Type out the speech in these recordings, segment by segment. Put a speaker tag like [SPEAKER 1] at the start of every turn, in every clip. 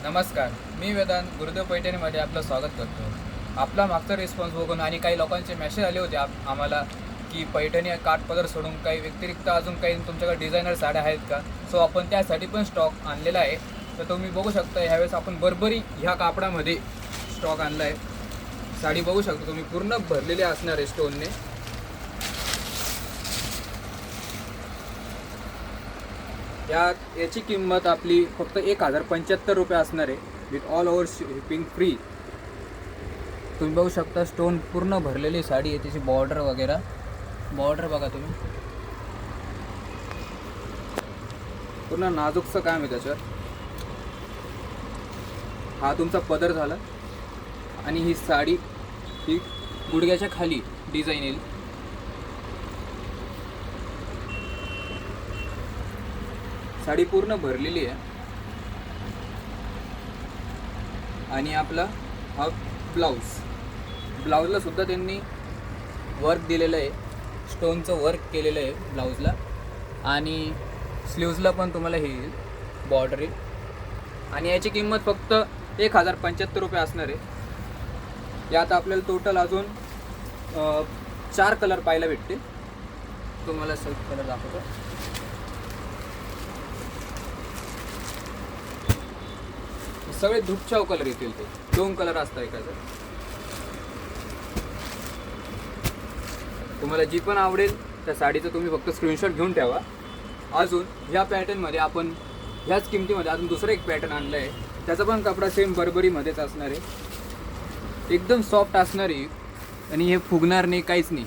[SPEAKER 1] नमस्कार, मी वेदांत गुरुदेव पैठणीमध्ये आपलं स्वागत करतो. आपला मागचा रिस्पॉन्स बघून आणि काही लोकांचे मेसेज आले होते आम्हाला की पैठणी काठपदर सोडून काही व्यतिरिक्त अजून काही तुमच्याकडे डिझायनर साड्या आहेत का. सो आपण त्यासाठी पण स्टॉक आणलेला आहे. तर तुम्ही बघू शकता ह्यावेळेस आपण बरबरी ह्या कापडामध्ये स्टॉक आणला आहे. साडी बघू शकता तुम्ही, पूर्ण भरलेली असणार आहे स्टोनने. याची किंमत आपली फक्त 1075 रुपये असणार आहे with all over shipping free. तुम्ही बघू शकता स्टोन पूर्ण भरलेली साडी आहे. त्याची बॉर्डर वगैरे, बॉर्डर बघा तुम्ही, पूर्ण नाजूकचं काम आहे त्याच्यावर. हा तुमचा पदर झाला आणि ही साडी ही गुडघ्याच्या खाली डिझाईन येईल. साडी पूर्ण भरलेली आहे आणि आपला हा ब्लाऊजला सुद्धा त्यांनी वर्क दिलेलं आहे, स्टोनचं वर्क केलेलं आहे ब्लाऊजला. आणि स्लीव्जला पण तुम्हाला हे येईल, बॉर्डर येईल. आणि याची किंमत फक्त 1075 रुपये असणार आहे. यात आपल्याला टोटल अजून 4 कलर पाहायला भेटतील. तुम्हाला सगळे कलर दाखवतो. सगळे धुपछाव कलर येतील. ते 2 कलर असतात एकाचं. तुम्हाला जी पण आवडेल त्या साडीचं तुम्ही फक्त स्क्रीनशॉट घेऊन ठेवा. अजून ह्या पॅटर्नमध्ये आपण ह्याच किमतीमध्ये अजून दुसरं एक पॅटर्न आणलं आहे. त्याचा पण कपडा सेम बरबरीमध्येच असणार आहे. एकदम सॉफ्ट असणार आहे आणि हे फुगणार नाही, काहीच नाही.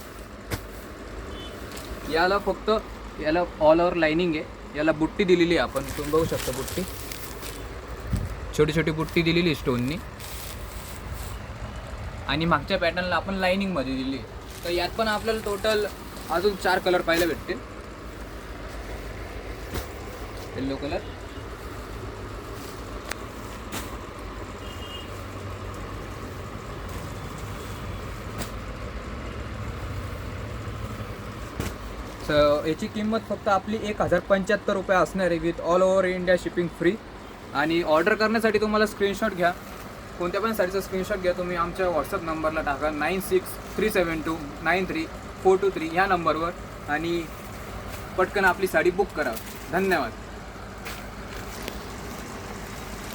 [SPEAKER 1] याला फक्त ऑल ओव्हर लाइनिंग आहे. याला बुट्टी दिलेली आहे आपण. तुम्ही बघू शकता बुट्टी, छोटी छोटी बुट्टी दिलेली स्टोननी. आणि मागच्या पॅटर्नला आपण लाइनिंगमध्ये दिली. तर यात पण आपल्याला टोटल अजून 4 कलर पाहायला भेटतील. येल्लो कलर, याची किंमत फक्त आपली 1075 रुपये असणार आहे with all over India shipping free. आणि ऑर्डर करण्यासाठी तुम्हाला स्क्रीनशॉट घ्या, कोणत्या पण साडीचा स्क्रीनशॉट घ्या तुम्ही. आमच्या व्हॉट्सअप नंबरला टाका 9637293423 ह्या नंबरवर आणि पटकन आपली साडी बुक करा. धन्यवाद.